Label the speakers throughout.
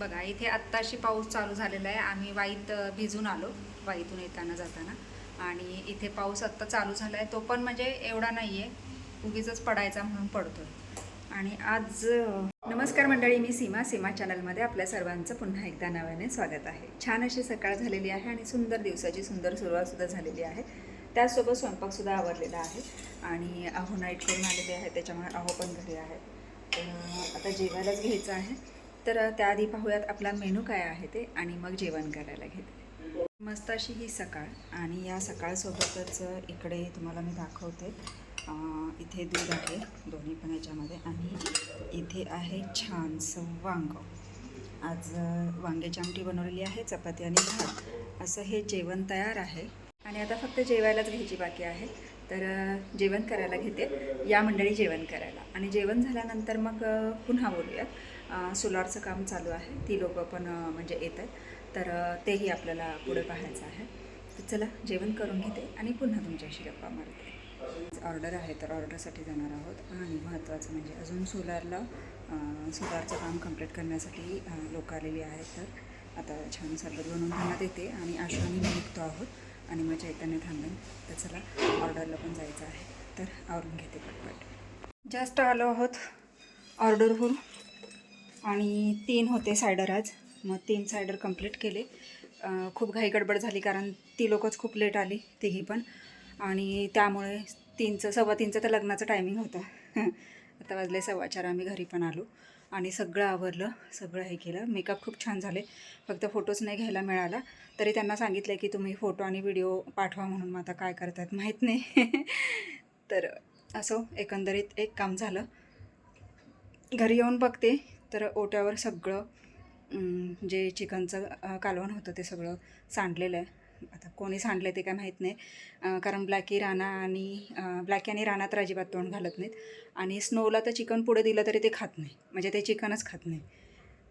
Speaker 1: बघा इथे आत्ताशी पाऊस चालू झालेला आहे. आम्ही वाईत भिजून आलो वाईतून येताना जाताना, आणि इथे पाऊस आत्ता चालू झाला आहे. तो पण म्हणजे एवढा नाही आहे, उगीच पडायचा म्हणून पडतोय. आणि आज नमस्कार मंडळी, मी सीमा चॅनलमध्ये आपल्या सर्वांचं पुन्हा एकदा नव्याने स्वागत आहे. छान अशी सकाळ झालेली आहे आणि सुंदर दिवसाची सुंदर सुरुवातसुद्धा झालेली आहे. त्याचसोबत स्वयंपाकसुद्धा आवरलेला आहे आणि अहो नाईट करून आलेले आहे, त्याच्यामुळे अहो पण घरी आहे. तर आता जेवायलाच घ्यायचं आहे. तर त्याआधी पाहूयात आपला मेनू काय आहे ते, आणि मग जेवण करायला घेते. मस्त अशी ही सकाळ, आणि या सकाळसोबतच इकडे तुम्हाला मी दाखवते. इथे दूध आहे दोन्ही पण याच्यामध्ये, आणि इथे आहे छानसं वांग. आज वांग्याची आमटी बनवलेली आहे, चपाती आणि भात, असं हे जेवण तयार आहे. आणि आता फक्त जेवायलाच घ्यायची बाकी आहे. तर जेवण करायला घेते, या मंडळी जेवण करायला. आणि जेवण झाल्यानंतर मग पुन्हा बोलूयात. सोलारचं काम चालू आहे, ती लोकं पण म्हणजे येत आहेत, तर तेही आपल्याला पुढे पाहायचं आहे. तर चला जेवण करून घेते आणि पुन्हा तुमच्याशी गप्पा मारते. ऑर्डर आहे, तर ऑर्डरसाठी जाणार आहोत. आणि महत्त्वाचं म्हणजे अजून सोलारचं काम कंप्लीट करण्यासाठी लोक आलेली आहेत. तर आता छान सरबत बनवून त्यांना देते आणि आश्वानी निघतो आहोत, आणि मग चैतन्य थांबेन. तर चला ऑर्डरला पण जायचं आहे, तर आवरून घेते पटपट. जास्त आलो आहोत ऑर्डरहून, आणि 3 होते सायडर आज. मग 3 सायडर कंप्लीट केले. खूप घाई गडबड झाली, कारण ती लोकच खूप लेट आली तिघी पण, आणि त्यामुळे 3:15 तर लग्नाचं टायमिंग होतं. आता वाजले 4:15, आम्ही घरी पण आलो आणि सगळं आवरलं, सगळं हे केलं. मेकअप खूप छान झाले, फक्त फोटोज नाही घ्यायला मिळाला. तरी त्यांना सांगितलं की तुम्ही फोटो आणि व्हिडिओ पाठवा म्हणून, मग आता काय करतात माहीत नाही. तर असो, एकंदरीत एक काम झालं. घरी येऊन बघते तर ओट्यावर सगळं जे चिकनचं कालवण होतं ते सगळं सांडलेलं आहे. आता कोणी सांडलं ते काय माहीत नाही, कारण ब्लॅकी आणि राणा तर अजिबात तोंड घालत नाहीत. आणि स्नोला तर चिकन पुढे दिलं तरी ते खात नाही, म्हणजे ते चिकनच खात नाही.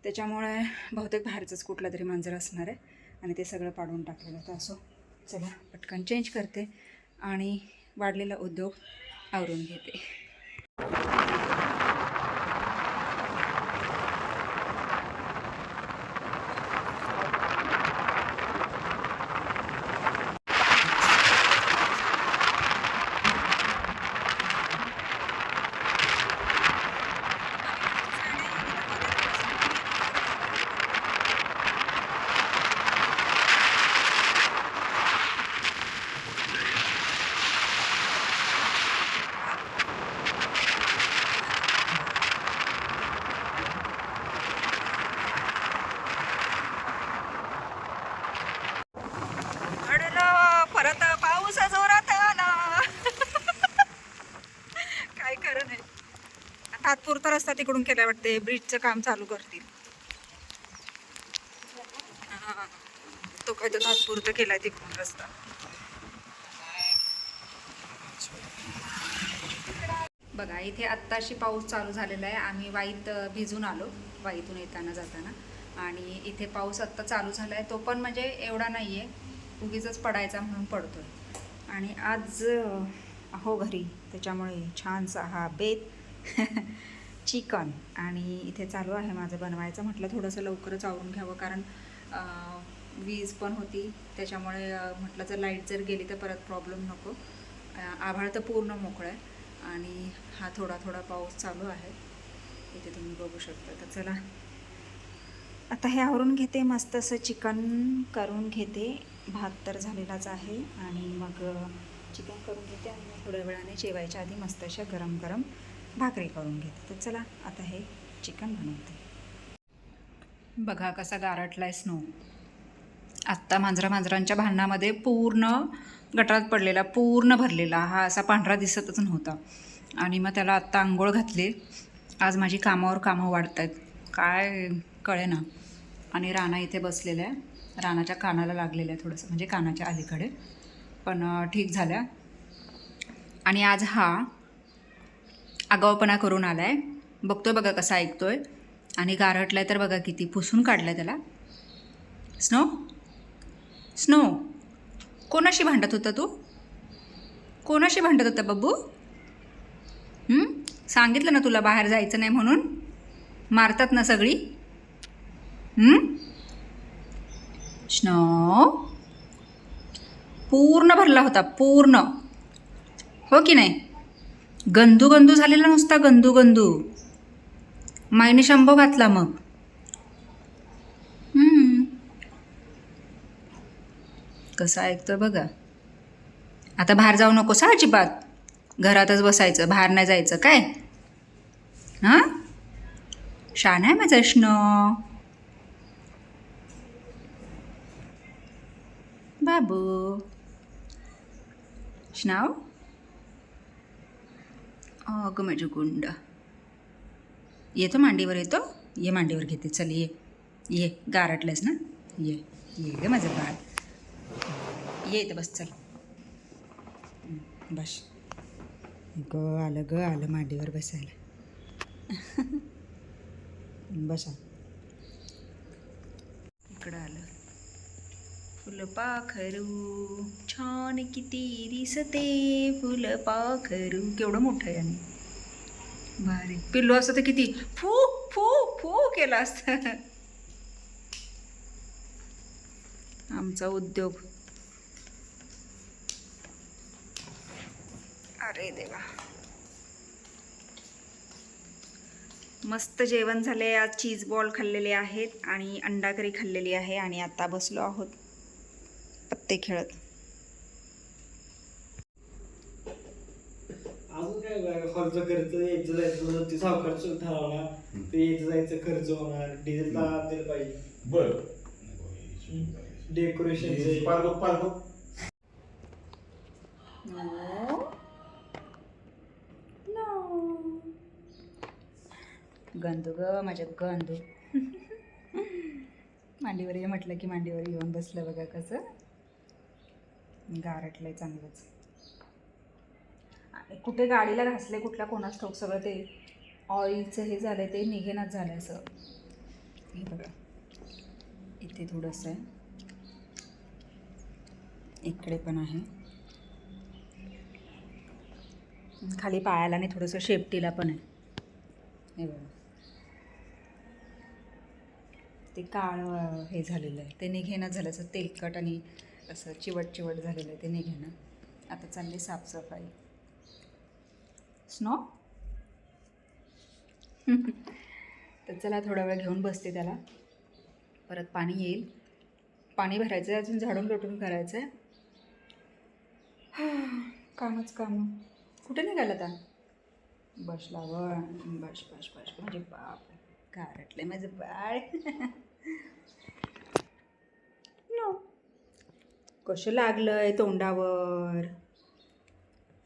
Speaker 1: त्याच्यामुळे बहुतेक बाहेरचंच कुठलं तरी मांजर असणार आहे, आणि ते सगळं पाडून टाकलेलं. तर असो, चला पटकन चेंज करते आणि वाढलेला उद्योग आवरून घेते. परत पाऊस जोरात आला. काय खरं नाही. तात्पुरता रस्ता तिकडून केला वाटते, ब्रिजचं काम चालू करतील. तो काय तो तात्पुरता केलाय तिकडून रस्ता. बघा इथे आत्ताशी पाऊस चालू झालेला आहे. आम्ही वाईत भिजून आलो वाईतून येताना जाताना, आणि इथे पाऊस आत्ता चालू झाला आहे. तो पण म्हणजे एवढा नाही आहे, उगीच पडायचा म्हणून पडतोय. आणि आज अहो घरी, त्याच्यामुळे छानसा हा बेत चिकन. आणि इथे चालू आहे माझं बनवायचं. म्हटलं थोडंसं लवकरच आवरून घ्यावं, कारण वीज पण होती, त्याच्यामुळे म्हटलं जर लाईट जर गेली तर परत प्रॉब्लेम नको. आभाळ तर पूर्ण मोकळं आहे, आणि हा थोडा थोडा पाऊस चालू आहे, इथे तुम्ही बघू शकता. तर चला आता हे आवरून घेते, मस्त असं चिकन करून घेते. भात तर झालेलाच आहे, आणि मग चिकन करून घेते, आणि मग थोड्या वेळाने जेवायच्या आधी मस्त अशा गरम गरम भाकरी करून घेते. तर चला आता हे चिकन बनवते. बघा कसा गारटलाय स्नो. आत्ता मांजरांच्या भांडणामध्ये पूर्ण गटारात पडलेला, पूर्ण भरलेला, हा असा पांढरा दिसतच नव्हता. आणि मग त्याला आत्ता आंघोळ घातली. आज माझी कामं वाढत आहेत, काय कळे ना. आणि राणा इथे बसलेला आहे, रानाच्या कानाला लागलेलं आहे थोडंसं, म्हणजे कानाच्या अलीकडे, पण ठीक झाल्या. आणि आज हा आगाऊपणा करून आला आहे, बघतोय बघा कसा ऐकतोय. आणि गारटलाय तर बघा किती पुसून काढलाय त्याला. स्नो कोणाशी भांडत होता तू? कोणाशी भांडत होता बब्बू? सांगितलं ना तुला बाहेर जायचं नाही म्हणून. मारतात ना सगळी. स्नो पूर्ण भरला होता, पूर्ण. हो की नाही? गंदू गंदू झालेला नुसता, गंदू गंदू. माईने शंभो घातला मग. कसं ऐकतोय बघा. आता बाहेर जाऊ नकोस हा अजिबात. घरातच बसायचं, बाहेर नाही जायचं काय? हां, छान आहे माझा स्नो बाबू. स्नाव अगं माझं गुंड. येतो मांडीवर, येतो. ये मांडीवर घेते. चल ये ये, गारटलंस ना. ये ये ग माझं बाळ. ये इथं बस. चल बस. आलं मांडीवर बसायला. बसा. इकडं आलं. फुलपाखरू छान किती दिसते, फुलपाखरू. केवढं मोठं आहे आणि भारी. पिल्लू असतं तर किती फू फू फू केला असतं. आमचा उद्योग. अरे देवा. मस्त जेवण झाले. आज चीज बॉल खाल्लेले आहेत आणि अंडा करी खाल्लेली आहे आणि आता बसलो आहोत पत्ते खेळत.
Speaker 2: अजून काय खर्च यायचं जायचं, ते सावकार ठरवणार, ते यायचं जायचं खर्च होणार, डिझेल दिलं पाहिजे. बर, डेकोरेशन
Speaker 1: गंदू ग माझ्या गंदू. मांडीवर ये म्हटलं की मांडीवर येऊन बसलं बघा कसं. गारटलंय चांगलंच. आणि कुठे गाडीला घासले कुठल्या कोणाच ठाऊक, सगळं ते ऑइलचं हे झालंय, ते निघेनाच झालंय असं. हे बघा इथे थोडंसं आहे, इकडे पण आहे, खाली पायाला आणि थोडंसं शेपटीला पण आहे. हे बघा ते काळं हे झालेलं आहे, ते निघेनाच झालं. असं तेलकट आणि असं चिवट चिवट झालेलं आहे, ते निघेना. आता चालली साफसफाई. स्नो तर चला थोडा वेळ घेऊन बसते त्याला. परत पाणी येईल, पाणी भरायचं आहे, अजून झाडून लोटून करायचं आहे. कामच काम. कुठे निघालं आता? बसला वर. बस बस बस. म्हणजे बाप गारटले माझं बाळ. नो कसं लागलंय तोंडावर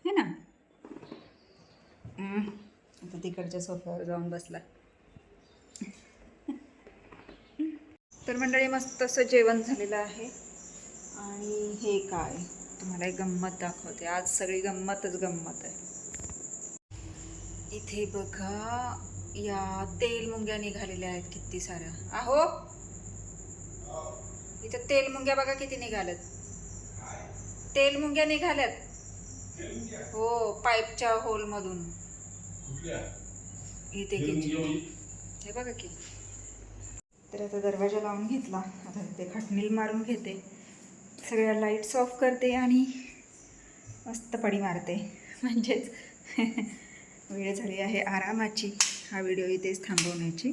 Speaker 1: हे ना. आता तिकडच्या सोफ्यावर जाऊन बसला. तर मंडळी मस्त असं जेवण झालेलं आहे. आणि हे काय तुम्हाला एक गंमत दाखवते. आज सगळी गंमतच गंमत आहे. इथे बघा या तेल मुंग्या निघालेल्या आहेत किती साऱ्या. आहो इथे तेल मुंग्या बघा किती निघाल्यात. तेल मुंग्या निघाल्यात. हो, पाईपच्या होलमधून. इथे हे बघा की. तर आता दरवाजा लावून घेतला. आता ते खटणील मारून घेते, सगळ्या लाईट्स ऑफ करते आणि मस्त पडी मारते. म्हणजेच वेळ झाली आहे आरामाची. हा व्हिडिओ इथेच थांबवण्याची.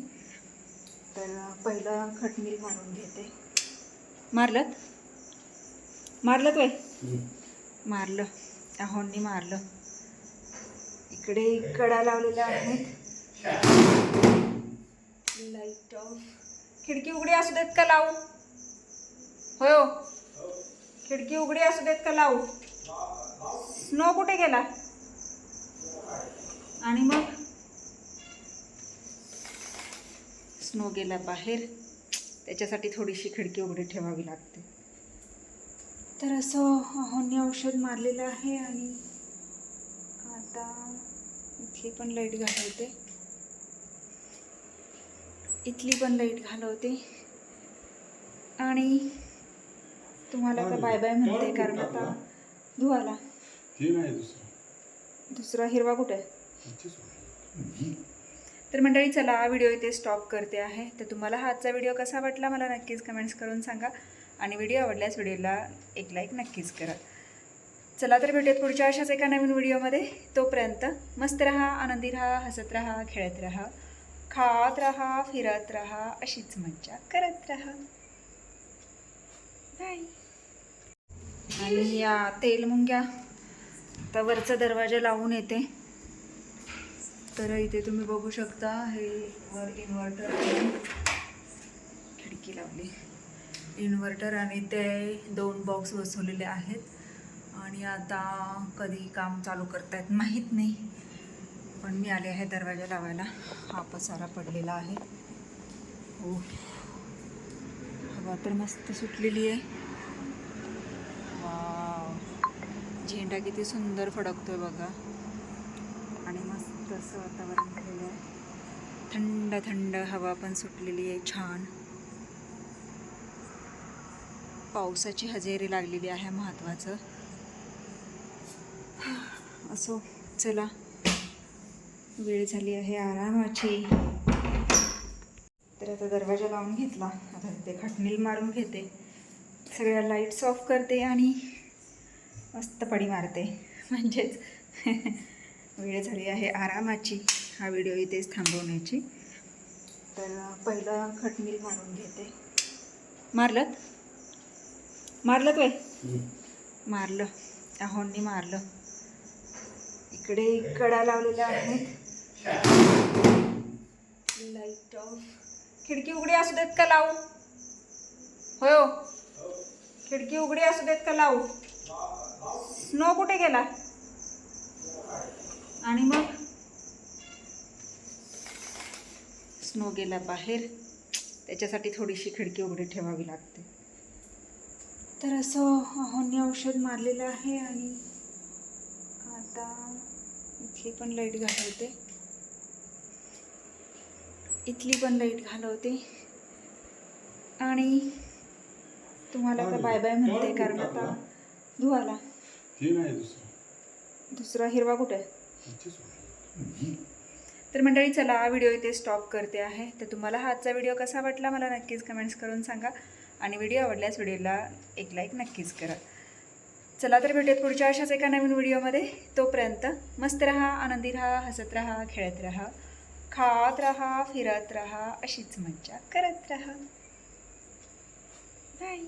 Speaker 1: तर पहिलं खटणील मारून घेते. मारलं वय मारलं. अहोंनी मारलं. इकडे कडा लावलेल्या आहेत. Light of. खिडकी उघडी असू देत का लावू? होय हो, खिडकी उघडी असू देत का लावू? स्नो कुठे गेला? आणि मग स्नो गेला बाहेर. त्याच्यासाठी थोडीशी खिडकी उघडी ठेवावी लागते. तर असं अहोंनी औषध मारलेलं आहे. आणि आता इथली पण लाईट घालवते. इथली पण लाईट घालवते आणि तुम्हाला आता बाय बाय म्हणते, कारण आता धुवाला. दुसरा हिरवा कुठे? तर मंडळी चला व्हिडिओ इथे स्टॉप करते आहे. तर तुम्हाला हा आजचा व्हिडिओ कसा वाटला मला नक्कीच कमेंट्स करून सांगा आणि व्हिडिओ आवडल्यास व्हिडिओला एक लाईक नक्कीच करा. चला तर भेटूयात पुढच्या अशाच एका नवीन व्हिडिओमध्ये. तोपर्यंत मस्त राहा, आनंदी राहा, हसत राहा, खेळत राहा, खात राहा, फिरत राहा, अशीच मज्जा करत राहा. बाय. आणि या तेल मुंग्या आता वरचा दरवाजा लावून येते. तर इथे तुम्ही बघू शकता हे वर इन्व्हर्टर खिडकी लावली, इन्व्हर्टर आणि ते 2 बॉक्स बसवलेले आहेत आणि आता कधी काम चालू करतायत माहीत नाही, पण मी आले आहे दरवाजा लावायला. हा पसारा पडलेला आहे. हो, हवा तर मस्त सुटलेली आहे. वाव, झेंडा किती सुंदर फडकतोय बघा आणि मस्त असं वातावरण झालेलं आहे. थंड थंड हवा पण सुटलेली आहे छान. पावसाची हजेरी लागलेली आहे महत्त्वाचं. असो, चला वेळ झाली आहे आरामाची. तर आता दरवाजा लावून घेतला. आता ते खटणील मारून घेते, सगळ्या लाईट्स ऑफ करते आणि मस्त पडी मारते. म्हणजेच वेळ झाली आहे आरामाची. हा व्हिडिओ इथेच थांबवण्याची. तर पहिलं खटणील मारून घेते. मारलं वय मारलं, अहोंनी मारलं. इकडे कडा लावलेल्या आहेत. Light of. खिडकी उघडी असू देत का लावू? होय, खिडकी उघडी असू देत का लावू? स्नो कुठे गेला? आणि मग स्नो गेला बाहेर, त्याच्यासाठी थोडीशी खिडकी उघडी ठेवावी लागते. तर असं अहोंनी औषध मारलेलं आहे आणि आता इथली पण लाईट घालवते, इथली पण लाईट घालवते आणि तुम्हाला आता बाय बाय म्हणते, कारण आता धुवाला दुसरा हिरवा कुठे आहे. तर मंडळी चला व्हिडिओ इथे स्टॉप करते आहे. तर तुम्हाला हा आजचा व्हिडिओ कसा वाटला मला नक्कीच कमेंट्स करून सांगा आणि व्हिडिओ आवडल्यास व्हिडिओला एक लाईक नक्कीच करा. चला तर भेटूयात पुढच्या अशाच एका नवीन व्हिडिओमध्ये. तोपर्यंत मस्त राहा, आनंदी राहा, हसत राहा, खेळत राहा, खात राहा, फिरत राहा, अशीच मज्जा करत राहा. बाय.